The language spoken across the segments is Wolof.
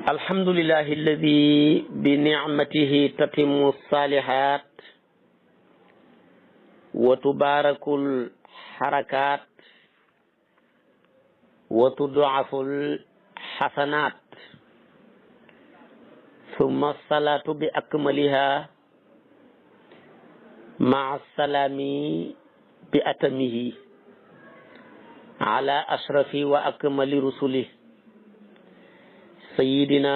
alhamdulillahi alladi bi nicmatihi tatimu salihat wa tubarakul harakat wa tudaful hasanat summa salatu bi akmaliha maa salami bi atamihi ala ashrafi wa akmali rusuli sayidina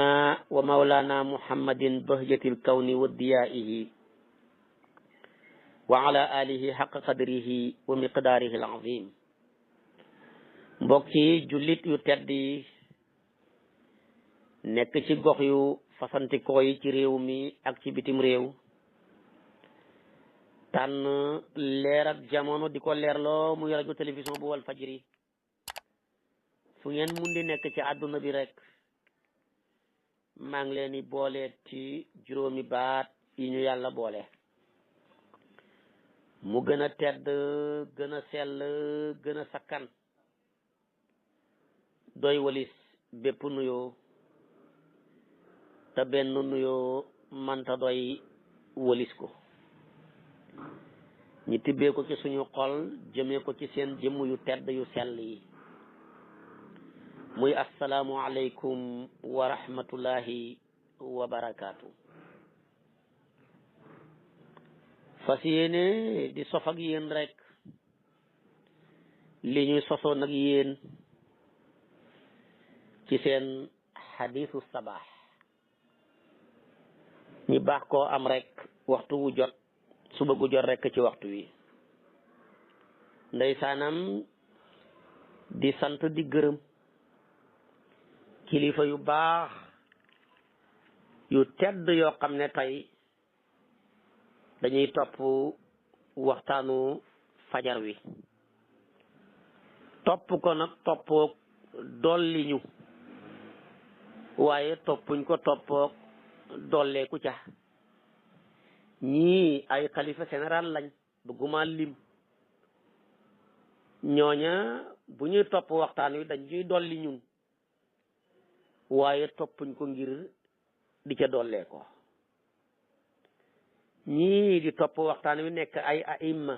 wa maulana muhammadin bahjatil kawni wa diyaihi wa ala alihi haqqa qadrihi wa miqdaarihi al-azim. mbokki jullit yu tedd yi nekk ci gox yu fasantikoo yi ci réew mi ak ci bitim réew tànn leer ak jamono di ko leerloo muy rajo télévision bu wal fajri fu ngeen mun di nekk ci àdduna bi rek maa ngi leen di boole ci juróomi baat yi ñu yàlla boole mu gën a tedd gën a sell gën a sakkan doy walis bépp nuyoo te benn nuyoo manta doy walis ko ñi tibbee ko ci suñu xol jëmee ko ci seen jëmm yu tedd yu sell yi muy assalaamu aleykum wa rahmatullahi wa barakaatu. fas yéene di sof ak yéen rek li ñuy sosoon ak yéen ci seen xadiisu sabaax ñi baax koo am rek waxtu wu jot suba gu jot rek ci waxtu wi ndeysaanam di sant di gërëm kilifa yu baax yu tedd yoo xam ne tey dañuy topp waxtaanu fajar wi topp ko nag toppook dolli ñu waaye toppuñ ko toppook dolleeku ca ñii ay xalifa général lañ bëgguma lim ñooña bu ñuy topp waxtaan wi dañ ñuy dolli ñun waaye toppuñ ko ngir di ca dollee ko ñii di topp waxtaan wi nekk ay aimma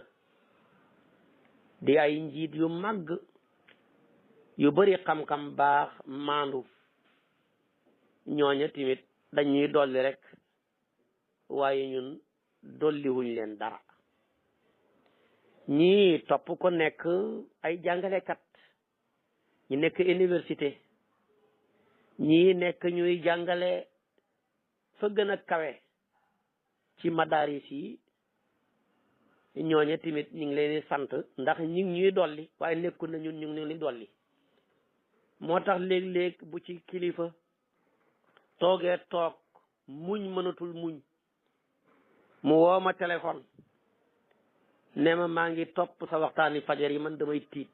di ay njiit yu màgg yu bari xam-xam baax maandu ñooña tamit dañuy dolli rek waaye ñun dolliwuñ leen dara ñii topp ko nekk ay jàngalekat ñu nekk université ñii nekk ñuy jàngale fa gën a kawe ci madaris yi ñooñe tamit ñu ngi leen di sant ndax ñi ngi ñuy dolli waaye nekkul na ñun ñu ngi leen dolli moo tax léeg-léeg bu ci kilifa toogee toog muñ mënatul muñ mu woo ma téléphone ne ma maa ngi topp sa waxtaani fajar yi man damay tiit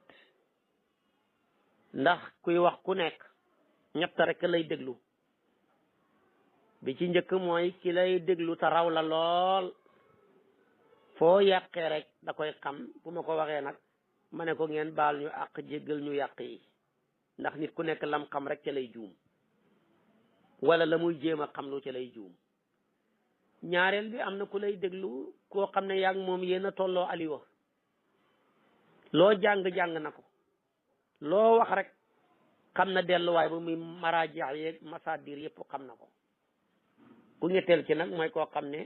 ndax kuy wax ku nekk ñett rek lay déglu bi ci njëkk mooy ki lay déglu te raw la lool foo yàqee rek da koy xam bu ma ko waxee nag ma ne ko ngeen baal ñu àq jéggal ñu yàq yi ndax nit ku nekk lam xam rek ca lay juum wala la muy jéem a xam lu ca lay juum ñaareel bi am na ku lay déglu koo xam ne yaag moom yéen a tolloo aliwa loo jàng-jàng na ko loo wax rek xam na delluwaay ba muy maraajeex yeeg masaadir yëpp xam na ko ku ñetteel ci nag mooy koo xam ne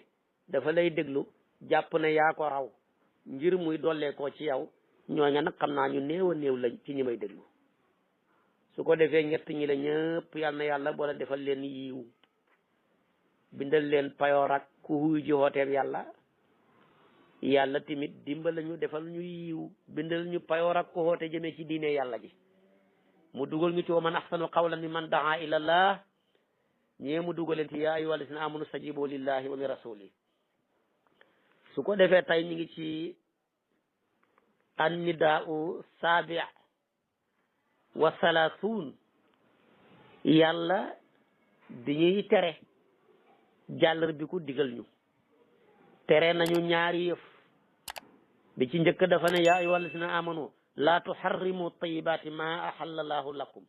dafa lay déglu jàpp ne yaa ko raw ngir muy dollee koo ci yow ñooña nag xam naa ñu néew a néew lañ ci ñi may déglu su ko defee ñett ñi la ñëpp yal na yàlla boole defal leen yiiw bindal leen payoor ak ku huy ji hooteem yàlla tamit dimbal ñu defal ñu yiiw bindal ñu payoor ak ku hoote jëmee ci diine yàlla ji mu dugal ñu ci wa man ahsanu qawlan mimman daa ila allah ñee mu dugal leen ci yaa ayyuhal lazina amanu stajibu lillahi wa li rasuli su ko defee tey ñu ngi ci annidaau saabi wa salaasuun yàlla di ñuy tere jàllar bi ku digal ñu tere nañu ñaari yëf bi ci njëkk dafa ne yaa ayyuhal lazina amanu laa tuharrimu tayyibaati ma ahalla llaahu lakum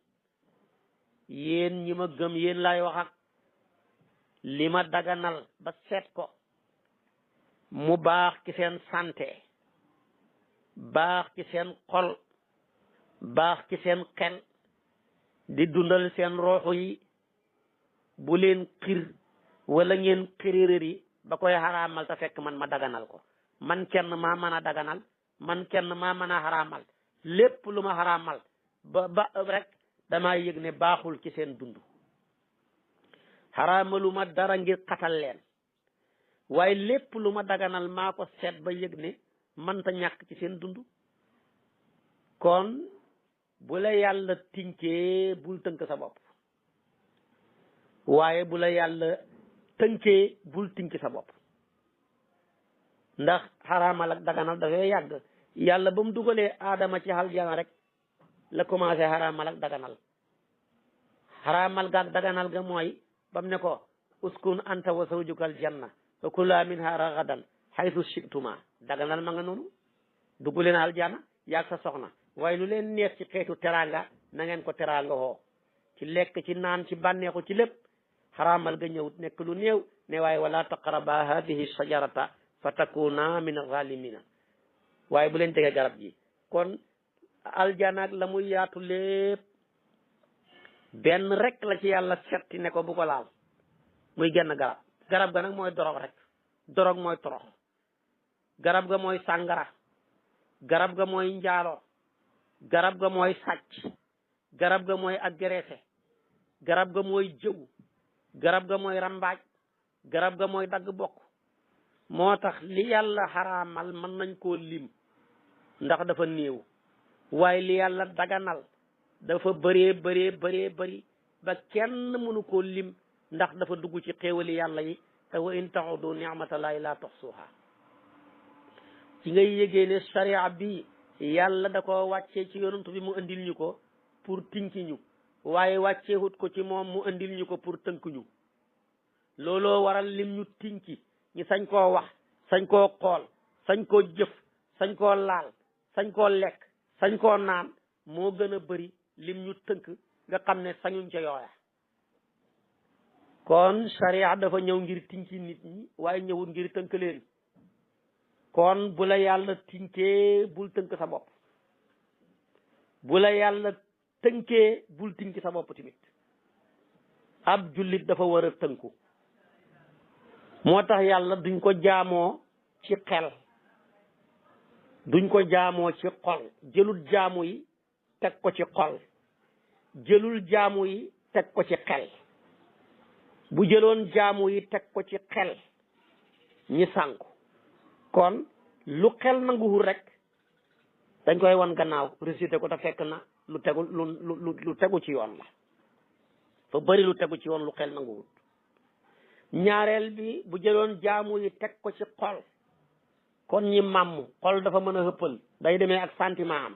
yéen ñi ma gëm yéen laay wax ak li ma daganal ba seet ko mu baax ci seen santé baax ci seen xol baax ci seen xel di dundal seen rooxu yi bu leen xir wala ngeen xiriréri ba koy xaraamal te fekk man ma daganal ko man kenn maa mën a daganal man kenn maa mën a xaraamal lépp lu ma xaraamal ba rek damaa yëg ne baaxul ci seen dund xaraamalu ma dara ngir xatal leen waaye lépp lu ma daganal maa ko seet ba yëg ne mënta ñàkk ci seen dund kon bu la yàlla tinkee bul tënk sa bopp waaye bu la yàlla tënkee bul tinki sa bopp ndax xaraamal ak daganal dafay yàgg yàlla ba mu dugalee aadama ci aljana rek la commencé xaraamal ak daganal xaraamal ga ak daganal ga mooy bam ne ko uskun anta wa zawjuka aljanna wa kula minha ragadan haythu shi'tuma daganal ma nga noonu dugg leen aljana yaag sa soxna waaye lu leen neex ci xeetu teraanga na ngeen ko teraanga woo ci lekk ci naan ci bànneexu ci lépp xaraamal ga ñëwut nekk lu néew ne waaye wala taqraba hadihi shajarata fa takuna min zalimina waaye bu leen jege garab gi kon aljana ak la muy yaatu lépp benn rek la ci yàlla setti ne ko bu ko laal muy genn garab ga nag mooy dorog rek dorog mooy torox garab ga mooy sàngara garab ga mooy njaalo garab ga mooy sàcc garab ga mooy agressé garab ga mooy jëw garab ga mooy rambaaj garab ga mooy dagg bokk moo tax li yàlla xaraamal mën nañ koo lim ndax dafa néew waaye li yàlla daganal dafa bëree ba kenn mënu koo lim ndax dafa dugg ci xéewali yàlla yi te wa in ta'udu ni'matallahi la tuhsuha ci ngay yégee ne sharia bi yàlla da ko wàccee ci yonent bi mu andil ñu ko pour tinki ñu waaye wàcceewut ko ci moom mu andil ñu ko pour tënk ñu looloo waral lim ñu tinki ñu sañ koo wax sañ koo xool sañ koo jëf sañ koo laal sañ koo lekk sañ koo naan moo gën a bëri lim ñu tënk nga xam ne sañuñ ca yooya kon sharia dafa ñëw ngir tinki nit ñi waaye ñëwut ngir tënk leen kon bu la yàlla tinkee bul tënk sa bopp bu la yàlla tënkee bul tinki sa bopp tamit ab jullit dafa war a tënku moo tax yàlla duñ ko jaamoo ci xel duñ ko jaamoo ci xol jëlul jaamu yi teg ko ci xol jëlul jaamu yi teg ko ci xel bu jëloon jaamu yi teg ko ci xel ñi sànku kon lu xel nanguwul rek dañ koy wan gannaaw récité ko te fekk na lu tegu lu tegu ci yoon la fa bëri lu tegu ci yoon lu xel nanguwul ñaareel bi bu jëloon jaamu yi teg ko ci xol kon ñi màmm xol dafa mën a xëppal day demee ak sentiment am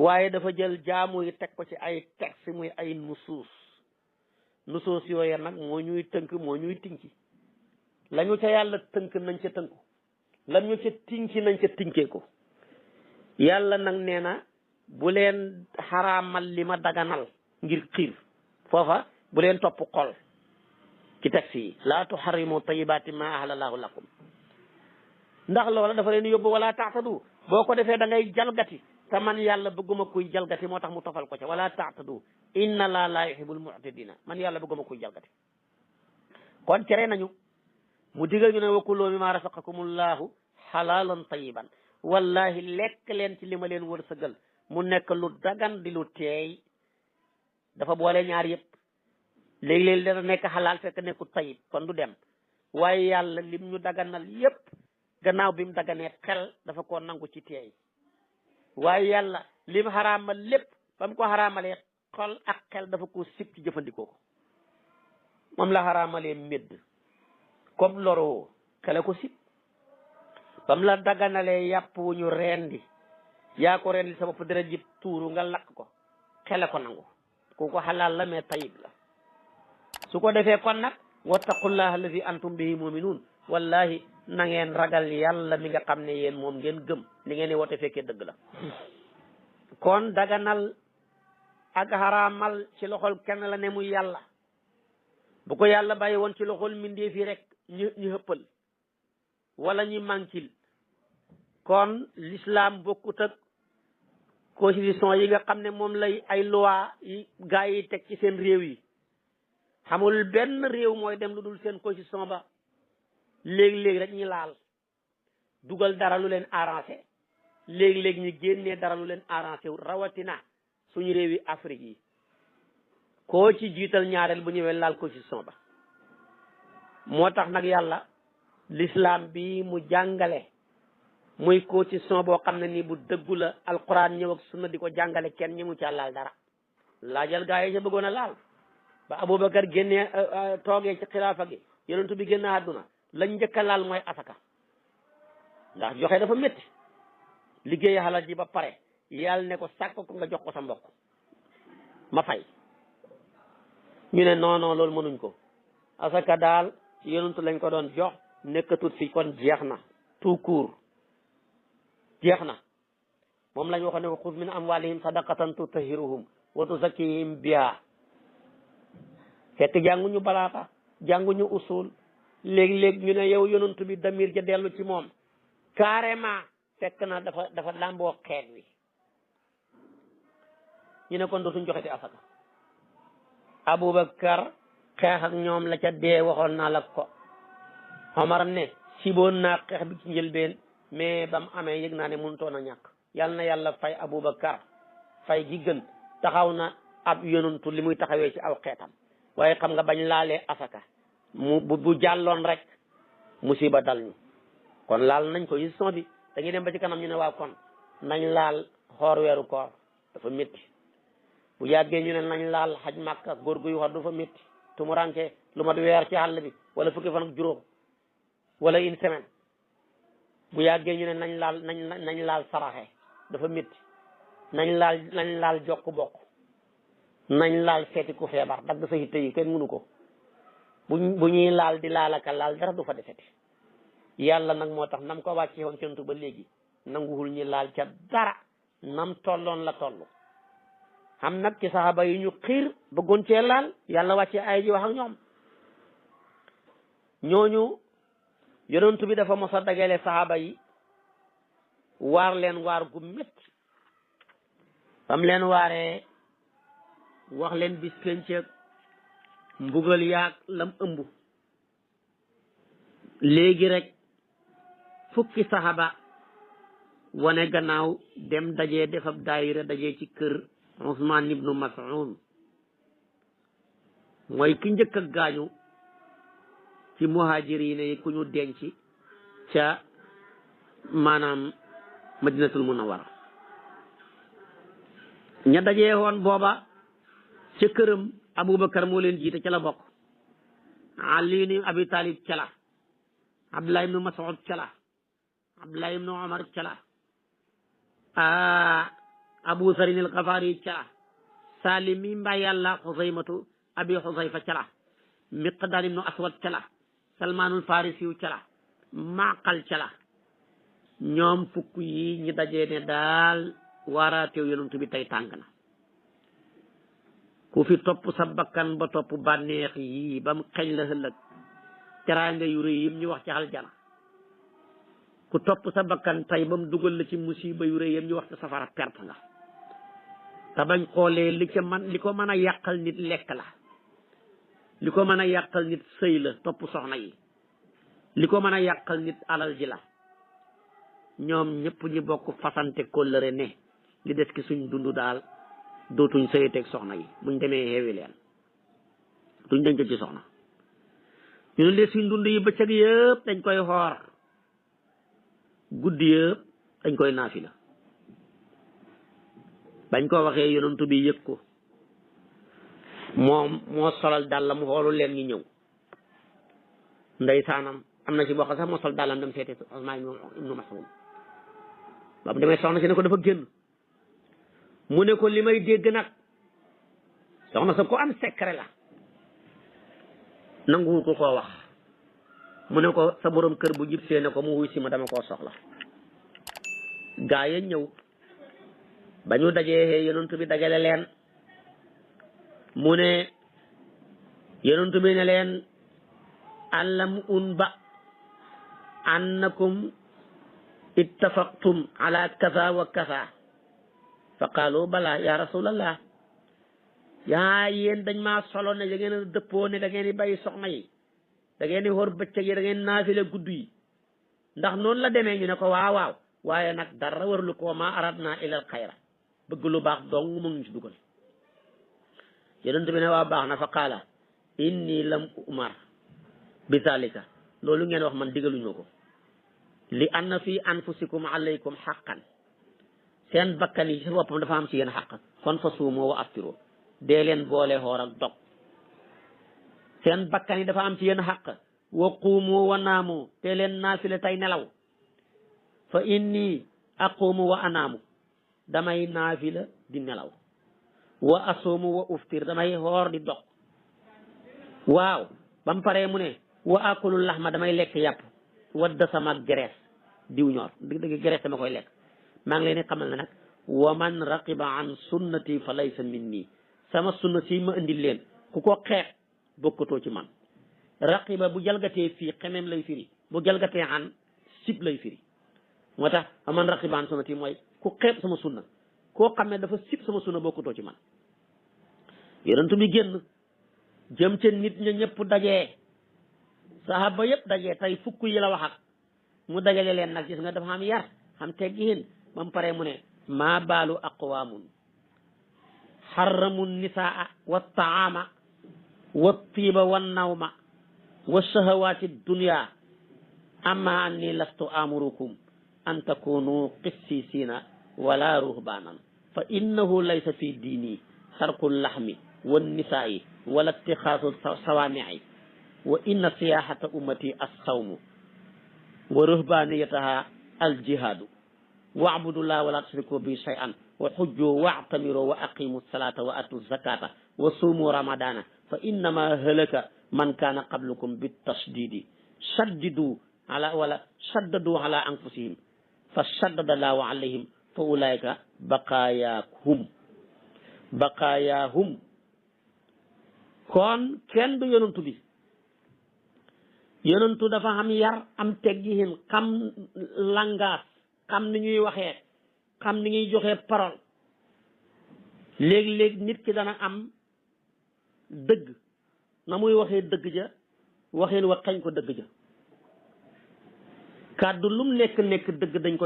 waaye dafa jël jaamu yi teg ko ci ay texte muy ay nusuus yooye nag moo ñuy tënk moo ñuy tinki lañu ca yàlla tënk nañ ca tënku lañu ca tinki nañ ca tinkee ko yàlla nag nee na bu leen xaraamal li ma daganal ngir xiir foofa bu leen topp xol ci texte yi laa tuharrimu tayyibaati ma ahlallahu lakum ndax loola dafa leen yóbbu wala taatadu boo ko defee da ngay jalgati te man yàlla bëgguma kuy jalgati moo tax mu tofal ko ca wala taatadu inna laa yuhibbul mu'tadina man yàlla bëgguma kuy jalgati kon cere nañu mu digal ñu ne wa kulu mimma razaqakumullahu halalan tayyiban wallahi lekk leen ci li ma leen wërsëgal mu nekk lu dagan di lu teey dafa boole ñaar yëpp léeg-léeg dana nekk xalaal fekk nekku tayib kon du dem waaye yàlla lim ñu daganal yëpp gannaaw bi mu daganee xel dafa ko nangu ci teey waaye yàlla lim xaraamal lépp ba mu ko xaraamalee xol ak xel dafa ko sib ci jëfandikoo ko moom la xaraamalee médd comme loro xele ko sib bam la daganalee yàpp wu ñu rendi yaa ko rendi sa bopp dara jib tuuru nga lakk ko xele ko nangu kooku xalaal la mais tayib la su ko defee kon nag wattaqullaha allazi antum bihi muminuun wallahi na ngeen ragal yàlla mi nga xam ne yéen moom ngeen gëm li ngeen di woote fekkee dëgg la kon daganal ak xaraamal ci loxol kenn la ne muy yàlla bu ko yàlla bàyyi woon ci loxol mbindeef yi rek ñu xëppal wala ñu mànkil kon l'islam bokkut ak constitution yi nga xam ne moom lay ay loi yi gaa yi teg ci seen réew yi xamul benn réew mooy dem lu dul seen constitution ba léegi-léegi rek ñu laal dugal dara lu leen arrangé léegi-léegi ñu génnee dara lu leen arrangé wu rawatina suñu réew yi Afrique yi koo ci jiital ñaareel bu ñëwee laal constitution ba moo tax nag yàlla l'islam bi mu jàngale muy constitution boo xam ne nii bu dëggu la alquran ñëw ak sunna di ko jàngale kenn ñëmu ca laal dara laajal gaa yi ca bëggoon a laal ba Aboubacar génnee toogee ci xilaafa gi yonentu bi génn àdduna lañ njëkk a laal mooy asaka ndax joxe dafa métti liggéey xalal ji ba pare yàlla ne ko sàkk ko nga jox ko sa mbokk ma fay ñu ne non non loolu mënuñ ko asaka daal yonentu lañ ko doon jox nekkatut fi kon jeex na tout court jeex na moom lañ waxoon ne wa xuz min amwalihim sadaqatan tutahhiruhum wa tuzakkihim biha fekk jànguñu balaata jànguñu usul léeg-léeg ñu ne yow yonantu bi damir ja dellu ci moom carrément fekk na dafa làmboo xeet wi ñu ne kon dootuñ joxeti asaka Aboubacar xeex ak ñoom la ca dee waxoon naa la ko Omar ne siboon naa xeex bi ci njëlbeen mais ba mu amee yëg naa ne mënutoon a ñàkk yal na yàlla fay Aboubacar fay gi gën taxaw na ab yonantu li muy taxawee ci aw xeetam waaye xam nga bañ laalee asaka bu jàlloon rek musiba dal ñu kon laal nañ ko gestion bi dañuy dem ba ci kanam ñu ne waaw kon nañ laal xoor weeru koor dafa métti bu yàggee ñu ne nañ laal xaj màkka góor guy wax dafa métti tumuranke lu mat weer ci àll bi wala fukki fan ak juróom wala une semaine bu yàggee ñu ne nañ laal saraxe dafa métti nañ laal jokk bokk nañ laal seeti ku feebar dagg sa hitte yi kenn mënu ko bu ñuy laal di laalaka laal dara du fa defeti yàlla nag moo tax nam ko wàcce woon contu ba léegi nanguwul ñi laal ca dara nam tolloon la toll xam nag ci saxaaba yi ñu xiir bëggoon cee laal yàlla wàcce ay ji wax ak ñoom ñooñu yonentu bi dafa mos a dagale saxaaba yi waar leen waar gu métti fam leen waaree wax leen bis penceeg mbugal yaag lam ëmb léegi rek fukki saxaba wane gannaaw dem dajee defab daayira dajee ci kër Usmaan ibnu Mas'ud mooy ki njëkk a gaañu ci muhaajiriin yi ku ñu denc ca maanaam Madinatul Munawwara ña dajee woon booba ca këram Aboubacar moo leen jiite ca la bokk Ali ibn Abi Talib ca la Abdullah ibnu Mas'ud ca la Abdullah ibnu Omar ca la Abu Zarin al-Ghafari ca la Salim mi mbaa yàlla Xusaymatu Abi Xusayfa ca la Miqdaad ibnu Aswad ca la Salmaanul Farisiyu ca la Maqal ca la ñoom fukk yi ñi dajee ne daal waaraateew yonent bi tey tàng na ku fi topp sa bakkan ba topp bànneex yi ba mu xeñ la ëllëg teraanga yu rëy yim ñu wax ci aljana ku topp sa bakkan tey ba mu dugal la ci musiba yu rëy yim ñu wax ci safara perte nga te bañ xoolee li ko mën a yàqal nit lekk la li ko mën a yàqal nit sëy la topp soxna yi li ko mën a yàqal nit alal ji la ñoom ñëpp ñi bokk fasante kóllëre ne li des ki suñ dund daal dootuñ sëyeteeg soxna yi buñ demee xeewi leen duñ denc ci soxna ñu ne leen suñ dund yi bëccëg yëpp dañ koy xoor guddi yëpp dañ koy naafila bañ ko waxee yonantu bi yëg ko moom moo solal dàllam xoolu leen ñu ñëw ndeysaanam am na ci bokk sax moo sol dàllam dem seeti Usmaan ibnu Mas'ud ba mu demee soxna si ne ko dafa génn mu ne ko li may dégg nag soxna sa ko am secret la nanguwul ko koo wax mu ne ko sa borom kër bu jib see ne ko mu wuy si ma dama koo soxla gaa ya ñëw ba ñu dajee yonent bi dajale leen mu ne yonent bi ne leen alam unba annakum ittafaqtum ala kaza wa kaza fa qaalu bala ya rasulallah yaa yéen dañ maa solo ne da ngeen a dëppoo ne da ngeen di bàyyi soxna yi da ngeen di wor bëccëg yi da ngeen naafile gudd yi ndax noonu la demee ñu ne ko waaw waaw waaye nag dara warlu ko ma aradna ilal xayra bëgg lu baax dong mu ngi ci dugal yonent bi ne waa baax na fa qaala inni lam umar bi zalika loolu ngeen wax man digaluñu ko li anna fi anfusikum alaykum xaqan seen bakkan yi ci boppam dafa am ci yéen xaq kon fa suumoo wa aftiru dee leen boole xoor ak dog seen bakkan yi dafa am ci yéen xaq wa quumu wa naamu te leen naafile tey nelaw fa inni aquumu wa anaamu damay naafila di nelaw wa asuumu wa uftir damay xoor di dog waaw bam paree mu ne wa akulu laxma damay lekk yàpp wadda sama graisse diw ñor dëgg graisse dama koy lekk maa ngi leen di xamal ne nag wa man raqiba an sunnati fa laysa minni sama sunna si ma indil leen ku ko xeex bokkatoo ci man raqiba bu jalgatee fii xemem lay firi bu jalgatee an sib lay firi moo tax man raqiba an sunnati mooy ku xeeb sama sunna koo xam ne dafa sib sama sunna bokkatoo ci man yonentu bi génn jëm ca nit ña ñëpp dajee sahaba yëpp dajee tey fukk yi la wax ak mu dajale leen nag gis nga dafa am yar xam teggiin ba mu paree mu ne maa baalu aqwaamun xarramu nisaa wa taama wa tiiba wa nawma wa shahawaati dunya amma anni lastu amurukum an takunu qissisiina wala ruhbaanan fa innahu laysa fi diini sarqu laxmi wa nisaa'i wala ittixaasu sawaami'i wa inna siyaahata ummati assawmu wa ruhbaaniyataha aljihaadu wa'budullah wala tushriku bi shay'an wa hujju wa'tamiru wa aqimu salata wa atu zakata wa sumu ramadana fa innama halaka man kana qablukum bitashdidi shaddidu ala wala shaddadu ala anfusihim fa shaddada Allahu alayhim fa ulaika baqayahum kon kenn du yonantu bi yonantu dafa am yar am teggihin xam langage xam ni ñuy waxee xam ni ñuy joxe parole léeg-léeg nit ki dana am dëgg na muy waxee dëgg ja waxeen wa xañ ko dëgg ja kàddu lum nekk dëgg dañ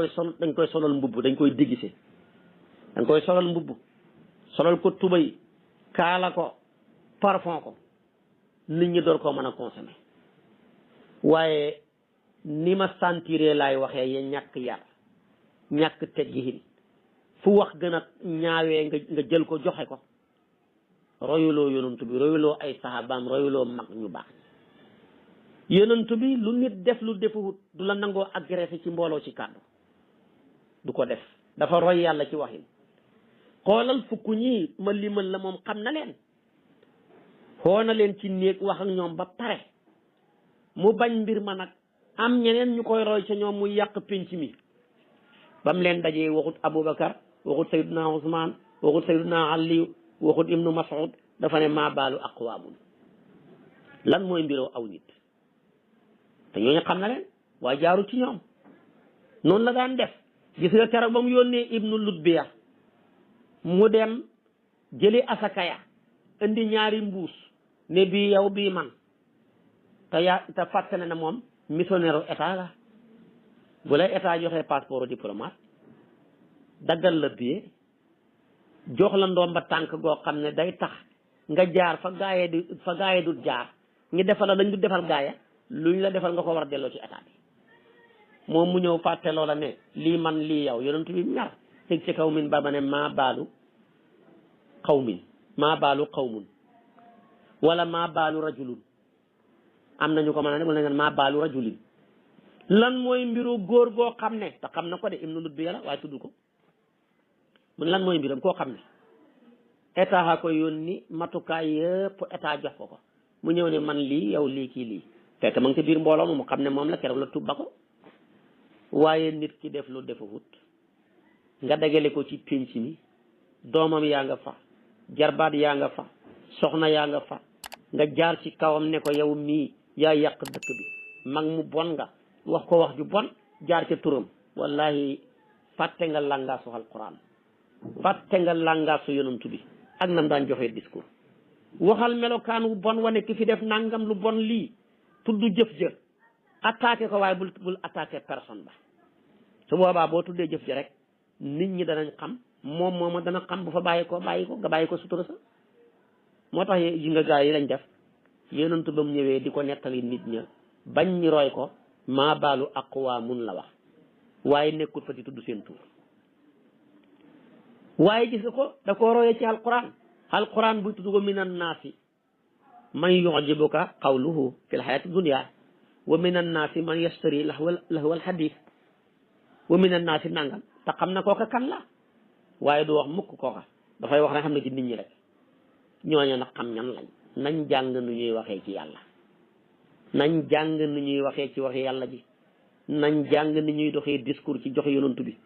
koy solal mbubb dañ koy digise dañ koy solal mbubb solal ko tubay kaala ko parfum ko nit ñi door koo mën a consommer waaye ni ma sentiré laay waxee ya ñàkk yar ñàkk teggihin fu wax gën a ñaawee nga jël ko joxe ko royuloo yonantu bi royuloo ay sahabaam royuloo mag ñu baax yonantu bi lu nit def lu defuwut du la nangoo agressé ci mbooloo ci kàddu du ko def dafa roy yàlla ci waxin xoolal fukk ñi ma limal la moom xam na leen xoo na leen ci néeg wax ak ñoom ba pare mu bañ mbir ma nag am ñeneen ñu koy roy ca ñoom muy yàq pénc mi ba mu leen dajee waxut Aboubacar waxut Sayyiduna Ousmane waxut Sayyiduna Ali waxut Ibnu Mas'ud dafa ne maa baalu aqwaamun lan mooy mbiroo aw nit te ñooñu xam na leen waaye jaaru ci ñoom noonu la daan def gis nga keroog ba mu yónnee Ibnu Lutbiya mu dem jëli asakaya indi ñaari mbuus ne bii yow bii man te fàtte na ne moom missionnaire état la bu lay état joxee passeport diplomate daggal la billet jox la ndomba tànk goo xam ne day tax nga jaar fa gaaye du jaar ñu defal la lañ du defal gaaya luñ la defal nga ko war a delloo ci état bi moom mu ñëw fàtte loola ne lii man lii yow yonent bi ñaar teg ci kaw min ba ne maa baalu qawmun wala maa baalu rajulun am nañu ko mën a ne wala maa baalu rajulin lan mooy mbiru góor goo xam ne te xam na ko de Ibnu Lutbiya la waaye tudd ko mun lan mooy mbiram koo xam ne état a ko yónni matukaay yëpp état jox ko mu ñëw ne man lii yow lii kii lii fekk ma ngi ci biir mbooloo mu xam ne moom la keroog la tubba ko waaye nit ki def lu defawut nga dagale ko ci pénc mi doomam yaa nga fa jarbaat yaa nga fa soxna yaa nga fa nga jaar ci kawam ne ko yow mii yaa yàq dëkk bi mag mu bon nga wax ko wax ju bon jaar ca turam wallahi fàtte nga langaasu alquran fàtte nga langaasu yonantu bi ak nam daan joxee discours waxal melokaan wu bon wane ki fi def nangam lu bon lii tudd jëf ja attaqué ko waaye bul attaqué personne ba su boobaa boo tuddee jëf ja rek nit ñi danañ xam mooma dana xam bu fa bàyyi ko nga bàyyi ko sutura sa moo tax yi nga gaa yi lañ def yonantu ba mu ñëwee di ko nettali nit ña bañ ñi roy ko maa baalu aqwaamun la wax waaye nekkul fa di tudd seen tur waaye gis nga ko da koo royee ci alquran buy tudd ko min annaasi man yujibuka qawluhu fi lxayati dunia wa min annaasi man yashtari lahwa alxadis wa min annaasi nangam te xam na kooka kan la waaye du wax mukk kooka dafay wax ne xam ne ci nit ñi rek ñooñu nag xam ñan lañ nañ jàng nu ñuy waxee ci yàlla nañ jàng nu ñuy waxee ci waxi yàlla ji nañ jàng ni ñuy doxee discours ci joxe yonantu bi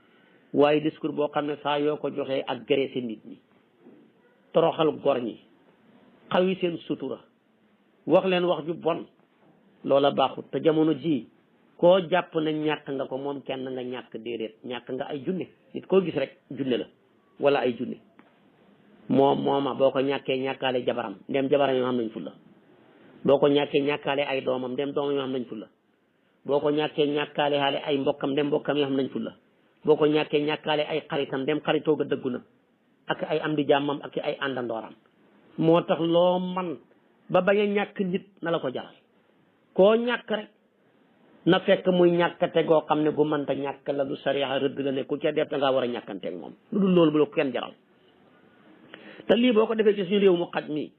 waaye discours boo xam ne saa yoo ko joxee ak agressé nit ñi toroxal gor ñi xawi seen sutura wax leen wax ju bon loola baaxut te jamono ji koo jàpp ne ñàkk nga ko moom kenn nga ñàkk déedéet ñàkk nga ay junne nit koo gis rek junne la wala ay junne mooma boo ko ñàkkee ñàkkaale jabaram ndem jabaram yoo xam nañ fulla boo ko ñàkkee ñàkkaale ay doomam ndem doomam yoo xam nañ fulla boo ko ñàkkee ñàkkaale xaale ay mbokkam ndem mbokkam yoo xam nañ fulla boo ko ñàkkee ñàkkaale ay xaritam ndem xaritoo ga dëggu na ak ay am di jàmmam ak ay àndandooram moo tax loo man ba bañ a ñàkk nit na la ko jaral koo ñàkk rek na fekk muy ñàkkate goo xam ne gu mënta ñàkk la du sariya rëdd la ne ku ca def da ngaa war a ñàkkanteeg moom lu dul loolu bu la ko kenn jaral te lii boo ko defee ci suñu réew mu xaj mi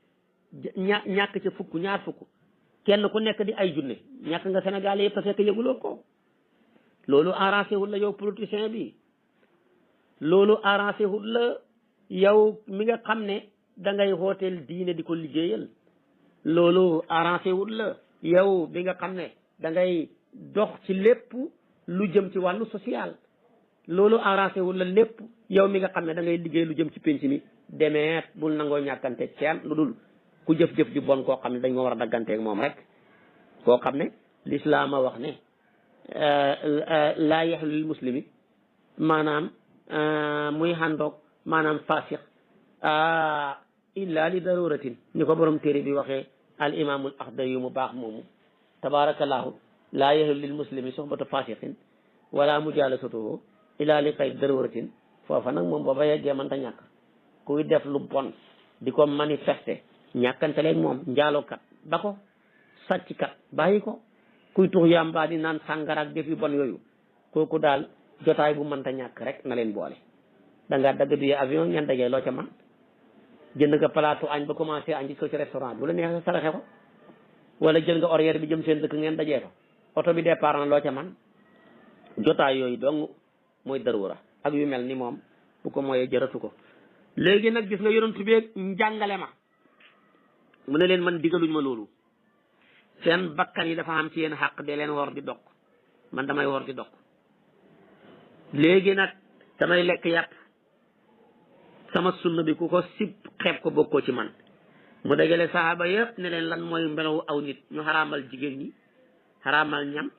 ñàkk ca fukk ñaar fukk kenn ku nekk di ay junne ñàkk nga Sénégal yëpp fekk yëguloo ko loolu arrangé wul la yow politicien bi loolu arrangé wul la yow mi nga xam ne da ngay hooteel diine di ko liggéeyal loolu arrangé wul la yow bi nga xam ne da ngay dox ci lépp lu jëm ci wàllu social loolu arrangé wul la lépp yow mi nga xam ne da ngay liggéey lu jëm ci penc mi demeet bul nangoo ñàkkante kenn lu dul ku jëf-jëf ji bon koo xam ne dañ moo war a dagganteeg moom rek koo xam ne lislaam a wax ne laa yaxlu lil muslimi maanaam muy xàndoog maanaam fasiq illa li daruratin ni ko borom téere bi waxee al imaamul axdari yu mu baax moomu tabarakallahu laa yaxlu lil muslimi soxbatu fasiqin wala mujalasatuhu illa li kay daruratin foofa nag moom booba yeggee mënta ñàkk kuy def lu bon di ko manifester ñàkkante leeg moom njaalookat ba ko sàcckat bàyyi ko kuy tux yàmbaa di naan sàngara ak def yu bon yooyu kooku daal jotaay bu mënta ñàkk rek na leen boole da ngaa dagg bi avion ngeen dajee loo ca man jënd nga plateau añ ba commencé añ ci ko ci restaurant bu la neexee saraxe ko wala jël nga horaire bi jëm seen dëkk ngeen dajee ko oto bi départ na loo ca man jotaay yooyu dong mooy darura ak yu mel ni moom bu ko mooyee jëratu ko léegi nag gis nga yonent bi njàngale ma mu ne leen man digaluñ ma loolu seen bakkan yi dafa am ci yéen xàq de leen war di dog man damay war di dog léegi nag damay lekk yàpp sama sunna bi ku ko sib xeeb ko bokkoo ci man mu dajale saxaaba yëpp ne leen lan mooy mbelawu aw nit ñu xaraamal jigéen ñi xaraamal ñam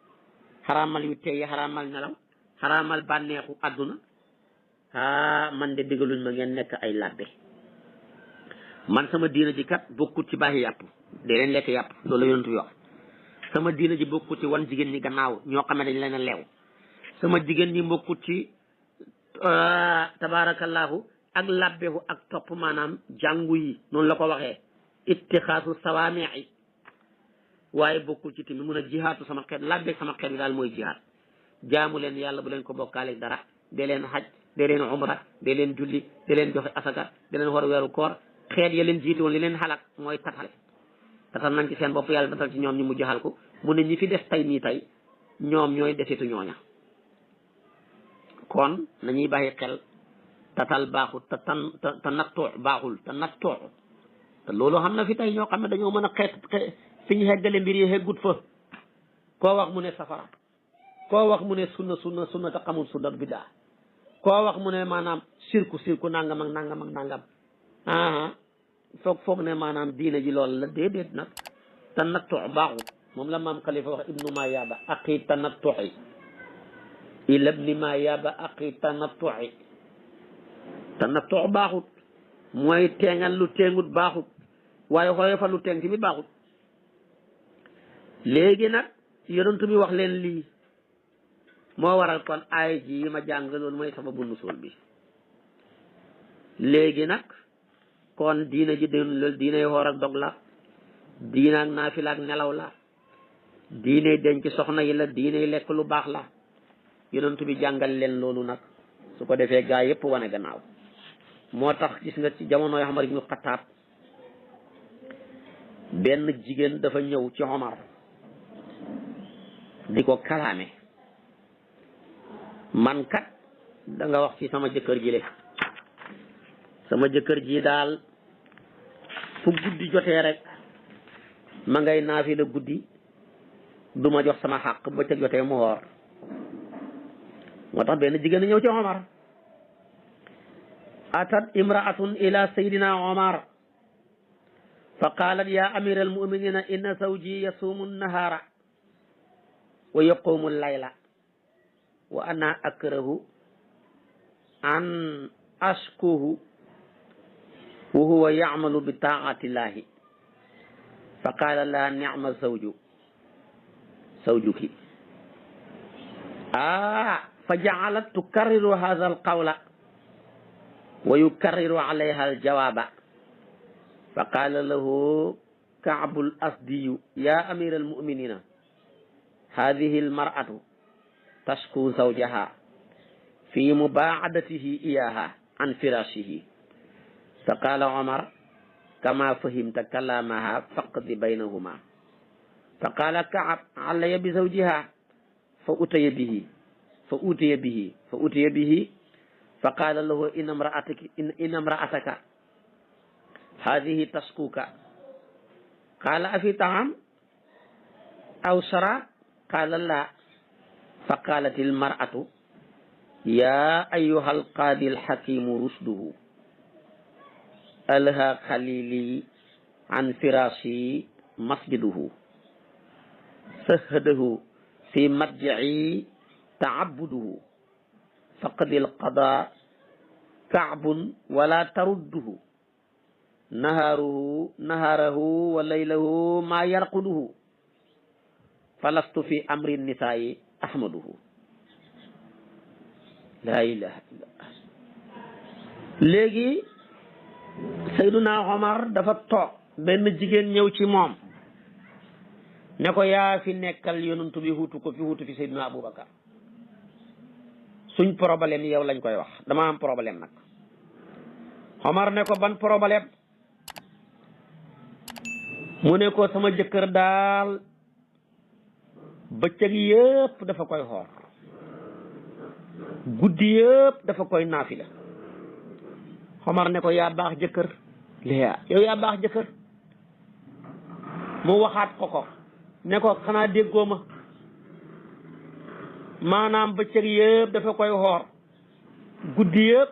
xaraamal yu tey xaraamal nelaw xaraamal bànneexu àdduna man de digaluñ ma ngeen nekk ay labbe man sama diina ji kat bokkut ci bàyyi yàpp de leen lekk yàpp loolu la yonent bi wax sama diina ji bokkut ci wan jigéen ñi gannaaw ñoo xam ne dañ leen a leew sama jigéen ñi bokkut ci tabarakallahu ak labbehu ak topp maanaam jàngu yi noonu la ko waxee ittixaasu sawaamii waaye bokkul ci tamit mun a jihaatu sama xeet labbeeg sama xeet bi daal mooy jihaat jaamu leen yàlla bu leen ko bokkaaleeg dara de leen xaj de leen umra de leen julli de leen joxe asaka de leen war weeru koor xeet ya leen jiite woon li leen xalaat mooy tatal nañ ci seen bopp yàlla tatal ci ñoom ñu mujj xal ko mu ne ñi fi des tey nii tey ñoom ñooy desitu ñooña kon nañuy bàyyi xel tatal baaxul te nattoo baaxul te nattoo te loolu xam na fi tey ñoo xam ne dañoo mën a xeet fi ñu xeggale mbir yi xeggut fa koo wax mu ne safara koo wax mu ne sunna te xamul sunna bidaa koo wax mu ne maanaam sirku nangam ak nangam ak nangam foog ne maanaam diine ji loolu la déedéet nag tanattu baaxut moom la maam Khalifa wax ibnu ma yaaba aqi tanattu'i ila ibni ma yaaba aqi tanattu'i tanattu baaxut mooy teengal lu teengut baaxut waaye xooye fa lu teeng tamit baaxut léegi nag yonent bi wax leen lii moo waral kon aay ji yi ma jàng loolu mooy sababu nusul bi léegi nag kon diina ji loolu diinay xoor ak dog la diina ak naafila ak nelaw la diinay denc soxna yi la diinay lekk lu baax la yonent bi jàngal leen loolu nag su ko defee gaa yépp wane gannaaw moo tax gis nga ci jamonoy Omar ibnu Xataab benn jigéen dafa ñëw ci Omar di ko kalaame man kat da nga wax ci sama jëkkër ji le sama jëkkër ji daal fu guddi jotee rek ma ngay naafila guddi du ma jox sama xàq ba ca jotee mu woor moo tax benn jigéen ñëw ci Omar atat imraatun ila sayyidina Omar fa qalat ya amira almuminina inna zawji yasuumu nahara wa yaqumu layla wa ana akrahu an ashkuhu wa huwa ya'malu bi taa'atillahi fa qala la ni'ma zawjuki fa ja'alat tukarriru hadha alqawla wa yukarriru alayha aljawaba fa qala lahu Ka'bu al-Asdiyu ya amira almu'minina hadhihi almar'atu tashku zawjaha fi mubaadatihi iyaha an firashihi fa qala Omar kama fahimta kalamaha faqdi baynahuma fa qala Ka'b alaya bi zawjiha fa utiya bihi fa qala lahu inna imra'ataka hadhihi tashkuka qala afi ta'am aw sharab qala la fa qalat almar'atu ya ayyuha alqadi alhakimu rusduhu alha khalili an firashi masjiduhu sahadahu fi madji'i ta'abbuduhu faqdi alqada ka'bun wala tarudduhu naharahu wa laylahu ma yarquduhu falastu fi amri nisaa'i ahmaduhu la ilaha illallah léegi Seyduna Omar dafa toog benn jigéen ñëw ci moom ne ko yaa fi nekkal yonantu bi huutu fi Seyduna Aboubacar suñ problème yow lañ koy wax dama am problème nag Omar ne ko ban problème mu ne ko sama jëkkër daal bëccëg yëpp dafa koy xoor guddi yëpp dafa koy naafila Omar ne ko yaa baax jëkkër léa yow yaa baax jëkkër mu waxaat ko ne ko xanaa déggoo ma maanaam bëccëg yëpp dafa koy xoor guddi yëpp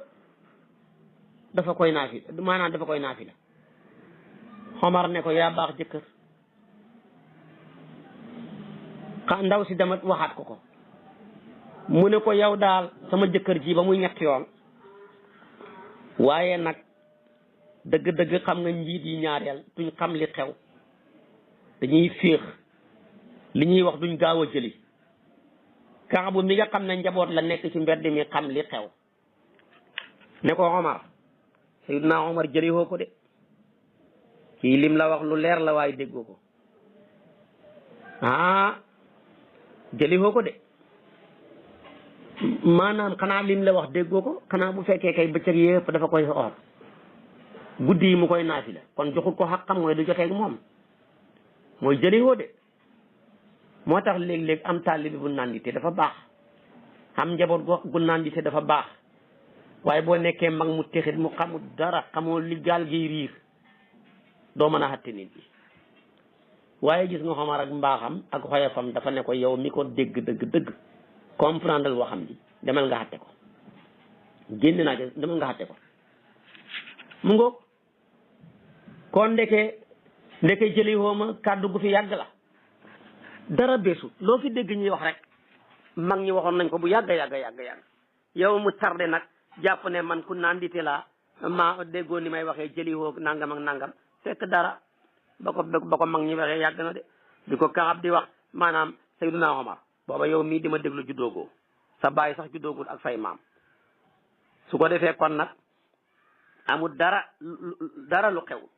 dafa koy naafila Omar ne ko yaa baax jëkkër ndaw si dama waxaat ko mu ne ko yow daal sama jëkkër ji ba muy ñetti yoon waaye nag dëgg-dëgg xam nga njiit yi ñaareel duñ xam li xew dañuy féex li ñuy wax duñ gaaw a jëli Kaabu mi nga xam ne njaboot la nekk ci mbedd mi xam li xew ne ko Omar Seydina Omar jëli woo ko de kii lim la wax lu leer la waaye déggoo ko jëli woo ko de maanaam xanaa lim la wax déggoo ko xanaa bu fekkee kay bëccëg yëpp dafa koy or guddi yi mu koy naafila kon joxul ko xaqam mooy du joteeg moom mooy jëli woo de moo tax léeg-léeg am taalibi bu nandite dafa baax am njaboot gu nandite dafa baax waaye boo nekkee mag mu texit mu xamul dara xamoo li gaal gi riir doo mën a xatti nit ñi waaye gis nga Omar ak mbaaxam ak xoyafam dafa ne ko yow mi ko dégg dëgg comprendre waxam ji demal nga xatte ko génn naa demal nga xatte ko mu ngoog kon ndeke jëli wooma kàddu gu fi yàgg la dara beesu loo fi dégg ñuy wax rek mag ñi waxoon nañ ko bu yàgg yàgg yow mu tardé nag jàpp ne man ku naan dite laa ma déggoo ni may waxee jëli woo nangam ak nangam fekk dara ba ko mag ñi waxee yàgg na de di ko Kaab di wax maanaam Seydina Omar booba yow mii di ma déglu juddoogoo sa baay sax juddoogul ak say maam su ko defee kon nag amul dara lu xewut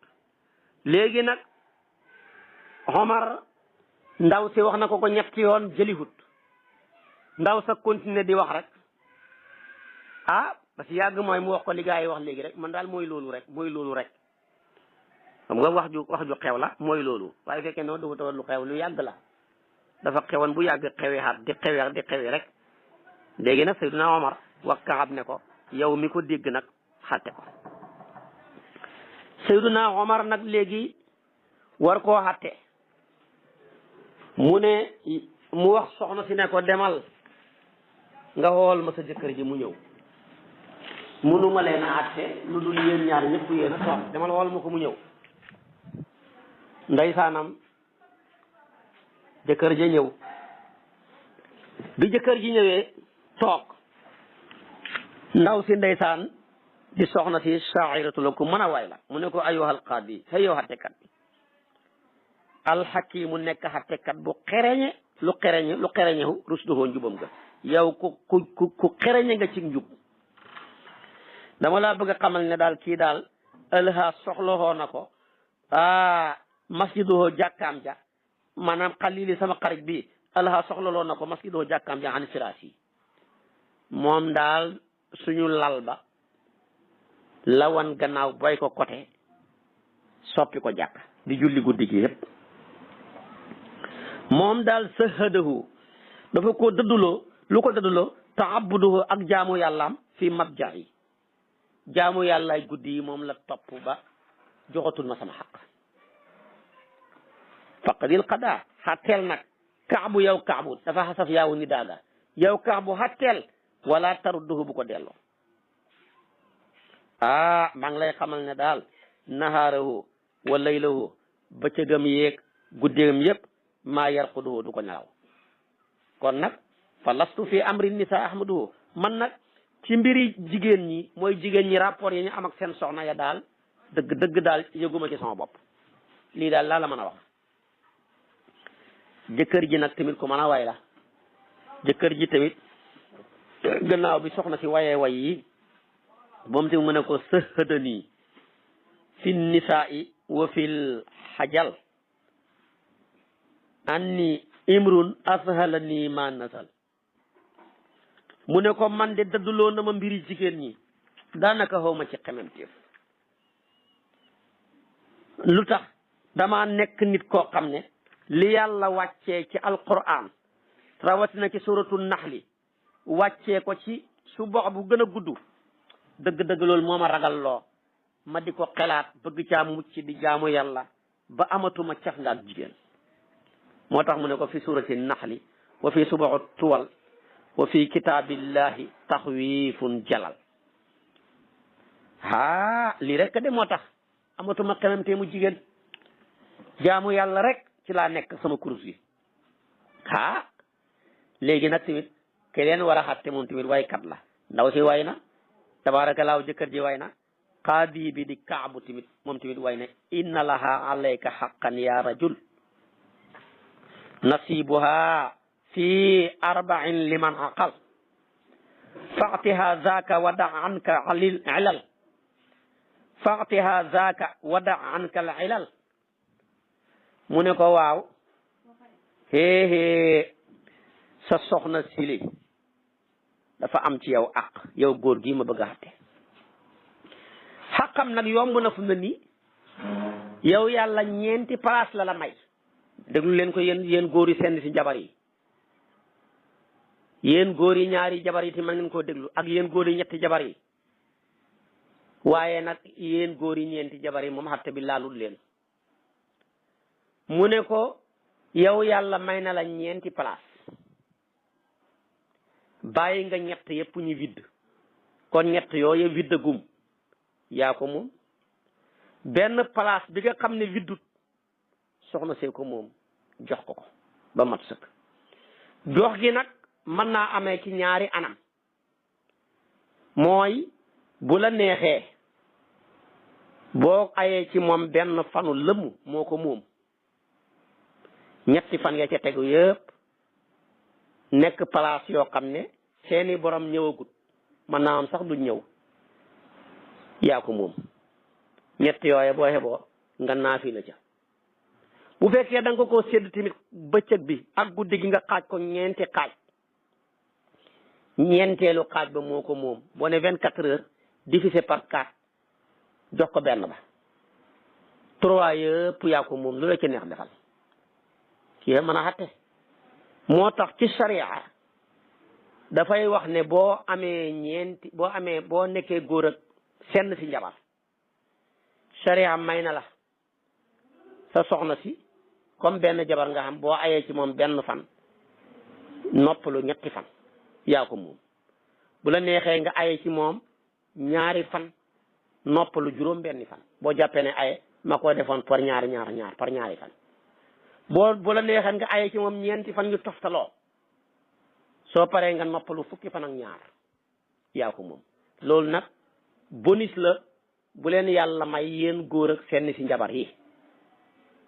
léegi nag Omar ndaw si wax na ko ñetti yoon jëliwut ndaw sa continuer di wax rek parce que yàgg mooy mu wax ko li gaa yi wax léegi rek man daal mooy loolu rek xam nga wax ju xew la mooy loolu waaye fekkee noonu dafa tawal lu xew lu yàgg la dafa xewoon bu yàgg xewi xaat di xewi rek léegi nag Seydina Omar wax Kaab ne ko yow mi ko dégg nag xatte ko Seydina Omar nag léegi war koo xatte mu wax soxna si ne ko demal nga xool ma sa jëkkër ji mu ñëw munuma leen a àtte lu dul yéen ñaar ñëpp yéen a toog demal xool ma ko mu ñëw ndeysaanam jëkkër ja ñëw bi jëkkër ji ñëwee toog ndaw si ndeysaan di soxna si sha'iratu la ku mën a waay la mu ne ko ayyuhal qaadi hey yow xattekat bi alxakimu nekk xattekat bu xereñe lu xereñehu rusduhoo njubam ga yow ku xereñe nga ci njub dama laa bëgg a xamal ne daal kii daal ëlha soxlawoo na ko masjiduhoo jàkkaam ja maanaam xalili sama xarit bi ëlha soxlaloo na ko masjiduhoo jàkkaam ja an firaas yi moom daal suñu lal ba lawan gannaaw boy ko côté soppi ko jàkk di julli guddi gi yépp moom daal sahadahu dafa ko dëdduloo lu ko dëdduloo taabuduhu ak jaamu yàllaam fi mabja yi jaamu yàllaay guddi yi moom la topp ba joxatul ma sama xaq faqadil qada xatteel nag kaabu yow kaabu dafa xasaf yaawu ni daaga yow kaabu xatteel wala tarudduhu bu ko delloo maa ngi lay xamal ne daal nahaarahu wa laylahu bëccëgam yeeg guddeegam yépp maa yarquduhu du ko nelaw kon nag fa lastu fi amri nisa ahmaduhu man nag ci mbiri jigéen ñi mooy jigéen ñi rapport yi ñu am ak seen soxna ya daal dëgg daal yëguma ci sama bopp lii daal laa la mën a wax jëkkër ji nag tamit ku mën a way la jëkkër ji tamit gannaaw bi soxna si wayee way yi moom tamit mu ne ko sëhëdanii fi nisaa'i wa fil xajal anni imrun ashalani ma nasal mu ne ko man de dadduloo na ma mbiri jigéen ñi daanaka xaw ma ci xememteef lu tax dama nekk nit koo xam ne li yàlla wàccee ci alquran rawatina ci suratu naxli wàccee ko ci su box bu gën a gudd dëgg loolu moo ma ragal loo ma di ko xelaat bëgg caa mucc di jaamu yàlla ba amatuma caf nga ak jigéen moo tax mu ne ko fi surati naxli wa fi subaxu tuwal wa fi kitaabillahi taxwiifun jalal lii rek de moo tax amatuma xemamtee mu jigéen jaamu yàlla rek ci laa nekk sama kurus yi léegi nag tamit ke leen war a xatte moom tamit waykat la ndaw si way na tabaarakallaahu jëkkër ji way na qaadi bi di kaabu tamit moom tamit way na inna laha alayka xaqan ya rajul nasibuha fi arba'in liman aqal fa'tiha zaaka wada anka ilal fa'tiha zaaka wada anka al ilal mu ne ko waaw sa soxna sili dafa am ci yow ak yow góor gi ma bëgg a xatte xaqam nag yomb na fu mu ne nii yow yàlla ñeenti place la may déglu leen ko yéen góor yi seen si jabar yi yéen góor yi ñaari jabar yi te mën ngeen koo déglu ak yéen góor yi ñetti jabar yi waaye nag yéen góor yi ñeenti jabar yi moom xatte bi laalul leen mu ne ko yow yàlla may na la ñeenti place bàyyi nga ñett yëpp ñu vidd kon ñett yooyu vidd gum yaa ko moom benn place bi nga xam ne widdut soxna see ko moom jox ko ba mat sëkk jox gi nag mën naa amee ci ñaari anam mooy bu la neexee boo ayee ci moom benn fanu lëmm moo ko moom ñetti fan ya ca tegu yëpp nekk place yoo xam ne seeni borom ñëwagut mën naa am sax du ñëw yaa ko moom ñett yooye boo xeboo nga naafi la ca bu fekkee da nga ko sédd tamit bëccëg bi ak guddi gi nga xaaj ko ñeenti xaaj ñeenteelu xaaj ba moo ko moom boo ne 24 heures divisé par 4 jox ko benn ba 3 yëpp yaa ko moom lu la ci neex defal kii mën a xatte moo tax ci sharia dafay wax ne boo nekkee góor ak senn si njabar sharia may na la sa soxna si comme benn jabar nga xam boo ayee ci moom benn fan noppalu ñetti fan yaa ko moom bu la neexee nga aye ci moom ñaari fan noppalu juróom benni fan boo jàppee ne aye ma ko defoon par ñaari fan bu la neexee nga aye ci moom ñeenti fan yu toftaloo soo paree nga noppalu fukki fan ak ñaar yaa ko moom loolu nag bonus la bu leen yàlla may yéen góor ak seen si njabar yi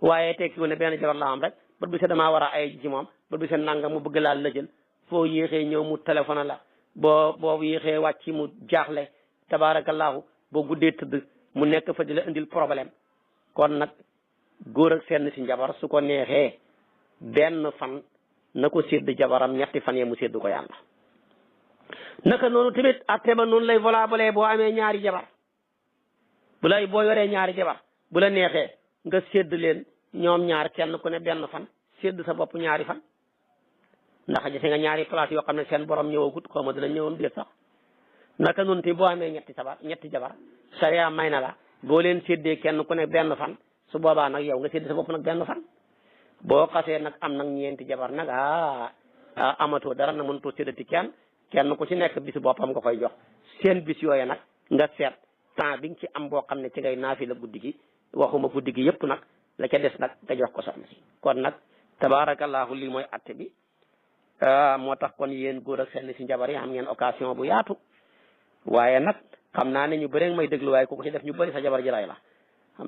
waaye tekki ne benn jabar la am rek bët bi se damaa war a ay ci moom bët bi se nanga mu bëgg laa lëjël foo yéexee ñëw mu téléphone la boo yéexee wàcc mu jaaxle tabaarakallaahu boo guddee tëdd mu nekk fa di la indil problème kon nag góor ak seen si njabar su ko neexee benn fan na ko sédd jabaram ñetti fan yee mu sédd ko yàlla naka noonu tamit atte ba noonu lay valable boo amee ñaari jabar boo yoree ñaari jabar bu la neexee nga sédd leen ñoom ñaar kenn ku ne benn fan sédd sa bopp ñaari fan ndax gis nga ñaari place yoo xam ne seen borom ñëwagut xaw ma dina ñëwam déet sax naka noonu tamit boo amee ñetti jabar sariya may na la boo leen séddee kenn ku ne benn fan su boobaa nag yow nga sédd sa bopp nag benn fan boo xasee nag am nag ñeenti jabar nag amatoo dara nag mënutoo séddati kenn ku ci nekk bis boppam nga koy jox seen bis yooyu nag nga seet temps bi nga ci am boo xam ne ci ngay naafi la guddi gi waxuma guddi gi yëpp nag la ca des nag nga jox ko soxna si kon nag tabaarakallaahu lii mooy atte bi moo tax kon yéen góor ak seen si njabar yi am ngeen occasion bu yaatu waaye nag xam naa ne ñu bëri may déglu waaye ku ko ci def ñu bëri sa jabar ji ray la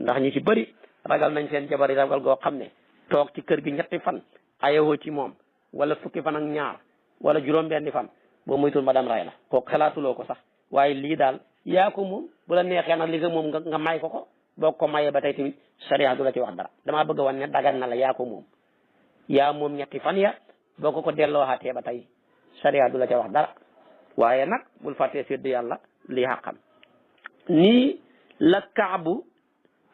ndax ñu ci bëri ragal nañ seen jabar yi ragal goo xam ne toog ci kër gi ñetti fan ayewoo ci moom wala fukki fan ak ñaar wala juróom-benni fan boo moytul madame ray la kooku xalaatuloo ko sax waaye lii daal yaa ko moom bu la neexee nag li nga moom nga may ko boo ko mayee ba tey tamit sariya du la ci wax dara damaa bëgg a wan ne dagan na la yaa ko moom yaa moom ñetti fan ya boo ko delloo xaatee ba tey sariya du la ca wax dara waaye nag bul fàttee sédd yàlla lii xaqam nii la Kaabu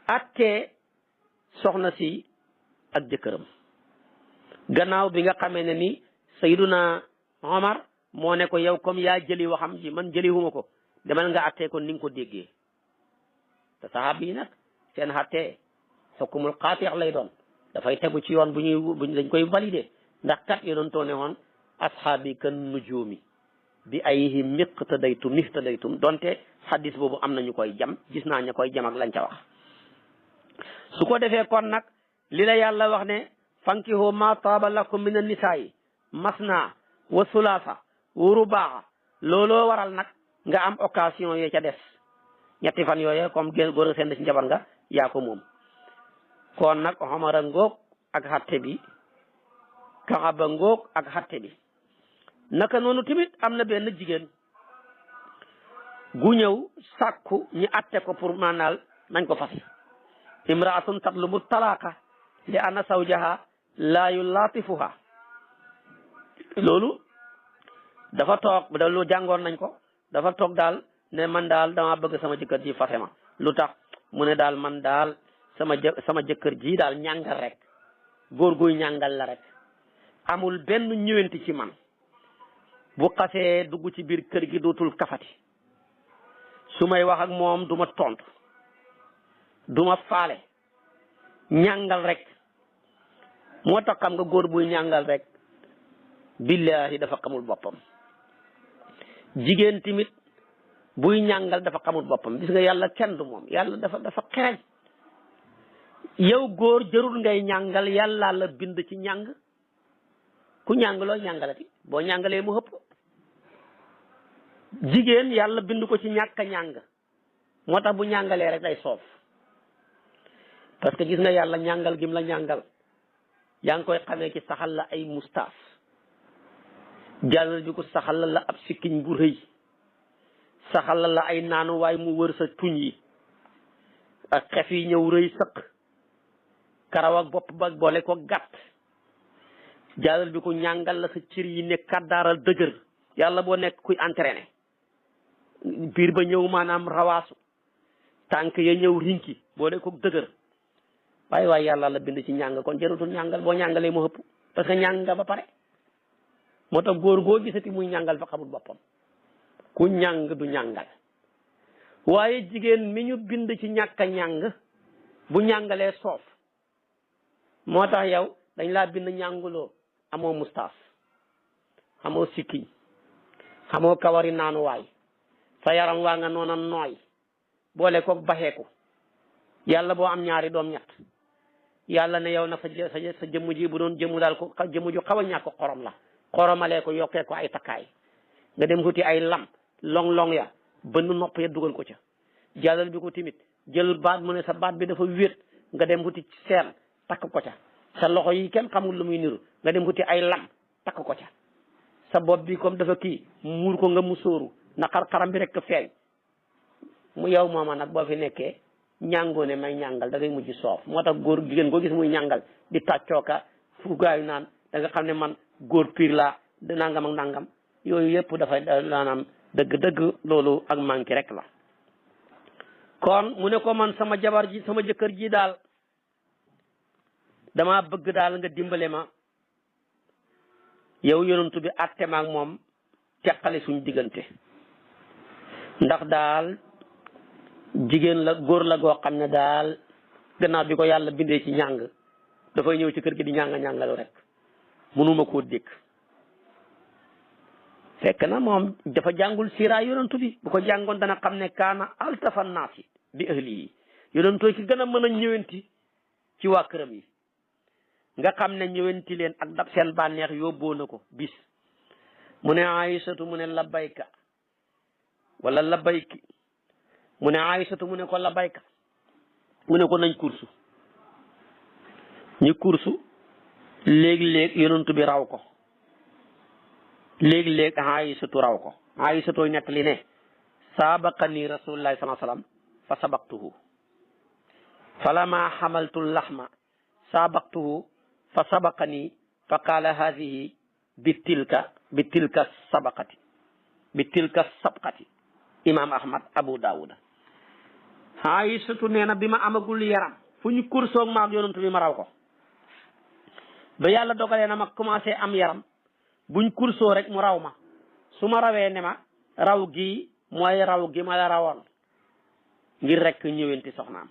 attee soxna si ak jëkkëram gannaaw bi nga xamee ne ni Sayyiduna Omar moo ne ko yow comme yaa jëli waxam ji man jëliwuma ko demal nga attee ko ni nga ko déggee te saxaaba yi nag seen attee xukmul qaati' lay doon dafay tegu ci yoon bu dañ koy valider ndax kat yoon toone woon ashaabi kan nujuumi bi ayhim iqtadaytum donte xaddis boobu am na ñu koy jam gis naa ñu koy jam ak lañ ca wax su ko defee kon nag li la yàlla wax ne fankihu ma taaba lakum min an-nisaa'i masna wa sulaasa wa rubaa looloo waral nag nga am occasion yee ca des ñetti fan yooye comme góor a seen ci njabar nga yaa ko moom kon nag Omar a ngoog ak xatte bi Kaaba ngoog ak xatte bi naka noonu tamit am na benn jigéen gu ñëw sàkku ñi atte ko pour maanaal nañ ko fasi imraatun tatlubu talaaka li anna zawjaha laa yulaatifuha loolu dafa toog lu jàngoon nañ ko dafa toog daal ne man daal dama bëgg sama jëkkër ji fase ma lu tax mu ne daal man daal sama jëkkër ji daal ñàngal rek góor guy ñàngal la rek amul benn ñëwenti ci man bu xasee dugg ci biir kër gi dootul kafati su may wax ak moom du ma tontu du ma faale ñàngal rek moo tax xam nga góor buy ñàngal rek billahi dafa xamul boppam jigéen tamit buy ñàngal dafa xamul boppam gis nga yàlla kenn du moom yàlla dafa xereñ yow góor jërul ngay ñàngal yàlla la bind ci ñàng ku ñàng loo ñàngalati boo ñàngalee mu ëpp. jigéen yàlla bind ko ci ñàkk a ñàng moo tax bu ñàngalee rek day soof parce que gis nga yàlla ñàngal gim la ñàngal yaa ngi koy xamee ci saxal la ay mustaas jàllal bi ko saxal la ab sikkiñ bu rëy saxal la ay naanuwaay mu wër sa tuñ yi ak xef yi ñëw rëy sëq karaw ak bopp ba boole ko gàtt jàllal bi ko ñàngal la sa cër yi ne kàddaaral dëgër yàlla boo nekk kuy entraîné biir ba ñëw maanaam rawaasu tànk ya ñëw rinki boole ko dëgër waaye yàlla la bind ci ñàng kon jërutul ñàngal boo ñàngalee mu ëpp parce que ñàng nga ba pare moo tax góor goo gisati muy ñàngal fa xamul boppam ku ñàng du ñàngal waaye jigéen mi ñu bind ci ñàkk a ñàng bu ñàngalee soof moo tax yow dañ laa bind ñànguloo amoo mustaas xamoo sikkiñ xamoo kawari naanuwaay sa yaram waa nga noona nooy boole koog baxeeku yàlla boo am ñaari doom ñett yàlla ne yow na sa jëmm ji bu doon jëmmu daal ko jëmm ju xaw a ñàkk xorom la xoromalee ko yokkee ko ay takkaay nga dem xuti ay lam long ya bënn nopp ya dugal ko ca jàllal bi ko timit jël baat mu ne sa baat bi dafa wéet nga dem xuti seen takk ko ca sa loxo yi kenn xamul lu muy niru nga dem xuti ay lam takk ko ca sa bopp bi comme dafa kii muur ko nga mu sóoru na xar-xaram bi rek feeñ mu yow mooma nag boo fi nekkee ñàngoone may ñàngal da ngay mujj soof moo tax góor jigéen koo gis muy ñàngal di tàccooka fu gaayu naan da nga xam ne man góor piir laa nangam ak nangam yooyu yëpp dafay maanaam dëgg-dëgg loolu ak manqué rek la. kon mu ne ko man sama jabar ji sama jëkkër ji daal dama bëgg daal nga dimbale ma yow yonantu bi àtte ma ak moom teqale suñ diggante ndax daal jigéen la góor la goo xam ne daal gannaaw bi ko yàlla bindee ci ñàng dafay ñëw ci kër gi di ñàngalu rek mënuma koo dégg fekk na moom dafa jàngul siraa yonantu bi bu ko jàngoon dana xam ne kaana altafa naasi bi ahli yi yonantoo ci gën a mën a ñëwanti ci waa këram yi nga xam ne ñëwanti leen ak dab seen bànneex yóbboo na ko bis mu ne Aysatu mu ne labbayka wala labbayki mu ne Aysatu mu ne ko labbayka mu ne ko nañ kursu ñu kursu léegi-léeg yonantu bi raw ko léegi-léeg Aysatu raw ko Aysatu nettali ne sabaqani rasulullahi sallallahu alayhi wasallam fa sabaqtuhu falama xamaltu laxma sabaqtuhu fa sabaqani fa qaala hadihi bi tilka sabqati imam ahmad abu daawuda Aysatu nee na bi ma amagul yaram fu ñu kursoog maag yonantu bi ma raw ko ba yàlla dogalee na ma commencé am yaram buñ kursoo rek mu raw ma su ma rawee ne ma raw gi mooy raw gi ma la rawoon ngir rek ñëwenti soxnaam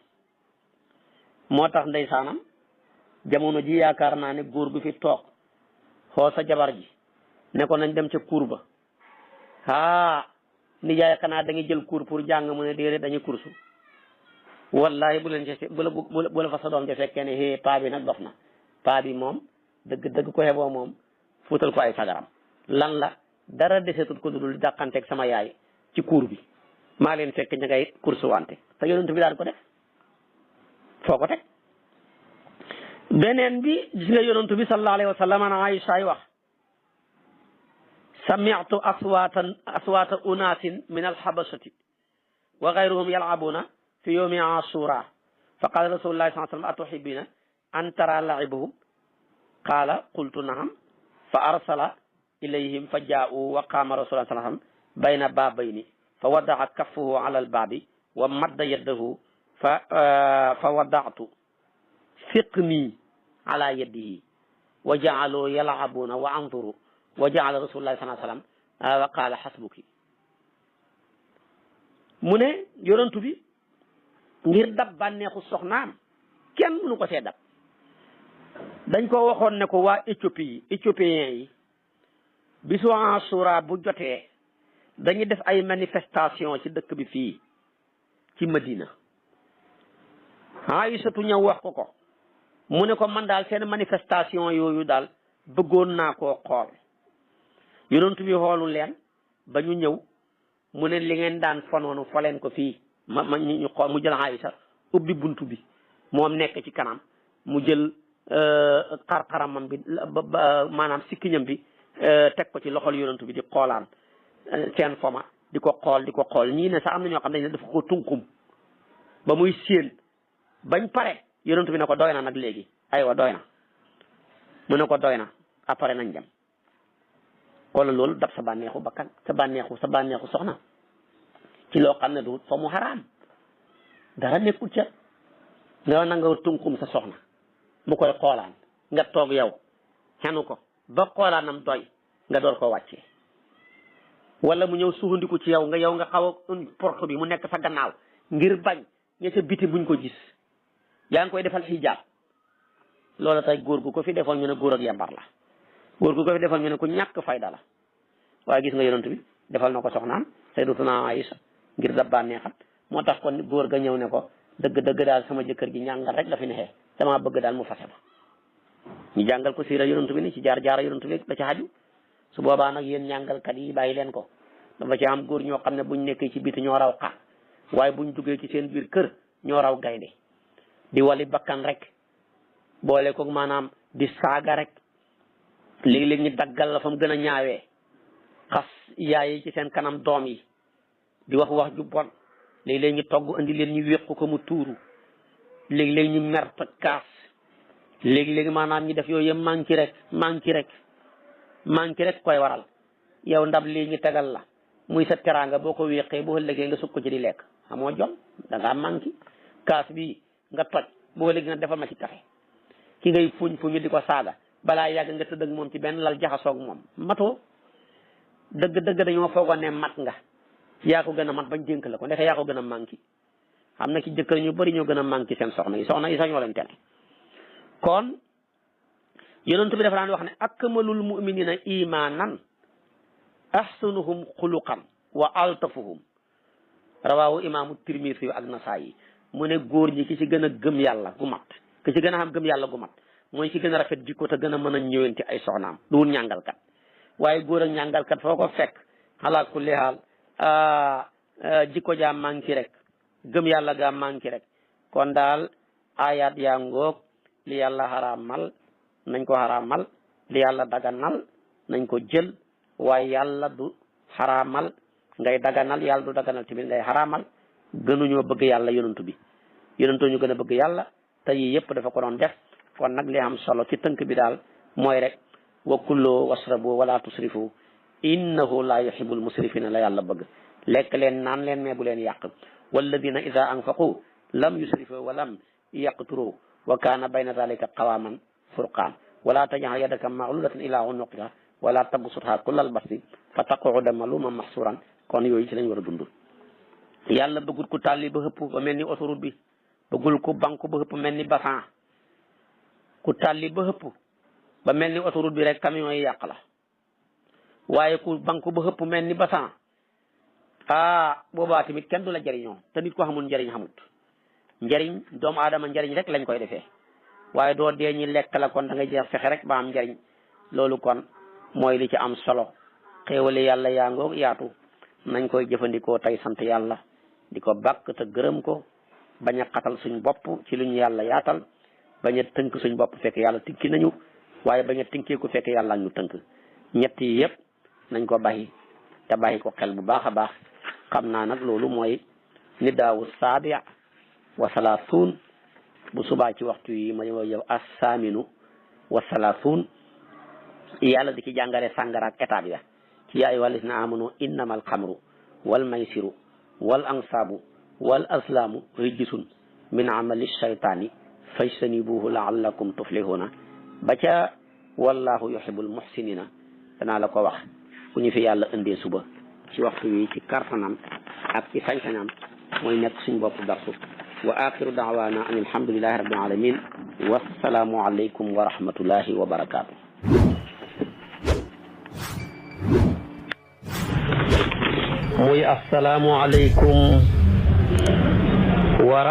moo tax ndeysaanam jamono ji yaakaar naa ne góor gu fi toog xoo sa jabar ji ne ko nañ dem ca cour ba nijaay xanaa da ngay jël cour pour jàng mu ne déedéet dañuy kursu wallahi bu leen ci bu la fa sa doom ja fekkee ne paa bi nag dof na paa bi moom dëgg ko xeboo moom fuutal ko ay sagaram lan la dara desetul ko dudul dàqanteeg sama yaay ci cour bi maa leen fekk ña ngay kursu wante te yonent bi daal ko def foo ko teg beneen bi gis nga yonent bi sallallahu alayhi wa sallam ana Aïcha wax sami'tu aswaata unaasin min alxabasati wa gayruhum yal'abuna fi yawmi ashura fa qala rasulullahi sallallahu alayhi wa sallam atuhibbina an tara la'ibuhum qaala qultu na'am fa arsala ilayhim fa jaa'u wa qaama rasulullah sallallahu alayhi wa sallam bayna baabayni fa wada'a kaffahu ala albaabi wa madda yadahu fa wada'tu fiqni ala yadihi wa ja'alu yal'abuna wa anzuru wa ja'ala rasulullah sallallahu alayhi wa sallam wa qaala hasbuki mu ne yonantu bi ngir dab bànneexu soxnaam kenn mënu ko see dab dañ ko waxoon ne ko waa éthiopien yi bisu Ashura bu jotee dañuy def ay manifestation ci dëkk bi fii ci Madina Aysatu ñëw wax ko mu ne ko man daal seen manifestation yooyu daal bëggoon naa koo xool yonent bi xoolu leen ba ñu ñëw mu ne li ngeen daan fonoonu fo leen ko fii ma ñu xool mu jël Aysa ubbi buntu bi moom nekk ci kanam mu jël xar-xaramam bi maanaam sikkiñam bi teg ko ci loxol yonent bi di xoolaan seen foma di ko xool ñii ne sax am na ñoo xam ne dafa ko tunkum ba muy séen bañ pare yonent bi ne ko doy na nag léegi aywa doy na mu ne ko doy na après nañ dem wala loolu dab sa bànneexu bakkan sa bànneexu soxna ci loo xam ne du fa mu xaraam dara nekkul ca nga na nga tunkum sa soxna mu koy xoolaan nga toog yow xenu ko ba xoolaanam doy nga door ko wàccee wala mu ñëw suufandiku ci yow nga xaw a porte bi mu nekk sa gannaaw ngir bañ ña ca biti buñ ko gis yaa ngi koy defal xijaab loolu tey góor gu ko fi defoon ñu ne góor ak yambar la góor gu ko fi defoon ñu ne ku ñàkk fayda la waaye gis nga yonent bi defal na ko soxnaam Sayyidatuna Aïsa ngir dabbaa neexat moo tax kon góor ga ñëw ne ko dëgg daal sama jëkkër gi ñàngal rek la fi nexee damaa bëgg daal mu fase ma ñu jàngal ko siira yonent bi ni ci jaar yonent bi da ci xaju su boobaa nag yéen ñàngalkat yi bàyyi leen ko dafa ci am góor ñoo xam ne buñ nekkee ci biti ñoo raw xar waaye buñ duggee ci seen biir kër ñoo raw gaynde di wali bakkan rek boole ko maanaam di saaga rek léegi-léegi ñu daggal la fa mu gën a ñaawee xas yaay yi ci seen kanam doom yi di wax ju bon léegi-léegi ñu togg andi leen ñu wéqu ko mu tuuru léegi-léegi ñu mer toj kaas léegi-léegi maanaam ñi def yooyu yëpp manqué rek koy waral yow ndab lii ñu tegal la muy sa teraanga boo ko wéqee boo ëllëgee nga sukk ko ci di lekk amoo jom da ngaa manqué kaas bi nga toj boo ëllëgee nga defal ma ci café ki ngay fuñ di ko saaga balaa yàgg nga tëdd ak moom ci benn lal jaxasoog moom matoo dëgg dañoo foogoon ne mat nga yaa ko gën a mat bañ dénk la ko ndeke yaa ko gën a manqué xam na ci jëkkër ñu bari ñoo gën a manqué seen soxna yi sax ñoo leen tene kon yonent bi dafa daan wax ne akmalul muminina imanan ahsanuhum xuluqan wa altafuhum rawaawu imaamu Tirmisi ak Nasaayi mu ne góor ñi ki ci gën a gëm yàlla gu mat ki ci gën a xam gëm yàlla gu mat mooy ci gën a rafet jikko te gën a mën a ñëwante ay soxnaam du wul ñàngalkat waaye góor ak ñàngalkat foo ko fekk ala kulli haal jikko jaa manqué rek gëm yàlla gaa manqué rek kon daal ayat yaa ngoog li yàlla xaraamal nañ ko xaraamal li yàlla daganal nañ ko jël waaye yàlla du xaraamal ngay daganal yàlla du daganal tamit ngay xaraamal gënuñoo bëgg yàlla yonantu bi yonantoo ñu gën a bëgg yàlla te yii yëpp dafa ko doon def kon nag li am solo ci tënk bi daal mooy rek wa kullu wasrabu wala tusrifu innahu la yuhibbul musrifina la yàlla bëgg lekk leen naan leen mais bu leen yàq walladina ida anfaqu lam yusrifu wa lam yaqturu wa kaana bayna dalika qawaman furqaan wala tajal yadaka maglulatan ila unuqika wala tabsutha kullal basti fa taquda maluman mahsuran kon yooyu ci lañ war a dund yàlla bëggul ku tàlli ba xëpp ba mel ni autoroute bi bëggul ku banku ba xëpp mel ni basan ku tàlli ba xëpp ba mel ni autoroute bi rek camion yi yàq la waaye ku banku ba xëpp mel ni basan boobaa tamit kenn du la jëriñoo te nit ko xamul njëriñ xamut njëriñ doomu aadama njëriñ rek lañ koy defee waaye doo dee ñi lekk la kon da ngay jeex fexe rek ba am njëriñ loolu kon mooy li ci am solo xéewale yàlla yaa ngoog yaatu nañ koy jëfandikoo tey sant yàlla di ko bàkk te gërëm ko bañ a xatal suñ bopp ci luñ yàlla yaatal bañ a tënk suñ bopp fekk yàlla tikki nañu waaye bañ a tënkee ko fekk yàlla ñu tënk ñett yi yëpp nañ ko bàyyi te bàyyi ko xel bu baax a baax xam naa nag loolu mooy nidaawu saabia wa salaasuun bu subaa ci waxtu yi ma yow assaaminu wa salaasuun yàlla di ci jàngale sàngara ak état bi ya ci yaa ayyuhal lazina amanu innamal xamru wal maysiru wal ansaabu wal aslaamu rijsun min amali shaytaani fajtanibuhu laallakum tuflihuna ba ca wallahu yuhibbul muhsinina danaa la ko wax bu ñu fi yàlla indee suba ci waxtu wi ci kartanam ak ci sañ-sañam mooy nekk suñ bopp darsu wa axiru daawana an alhamdulillahi rabbil alamin wassalaamu alaykum wa rahmatullahi wa barakaatu. muy assalaamu alaykum wa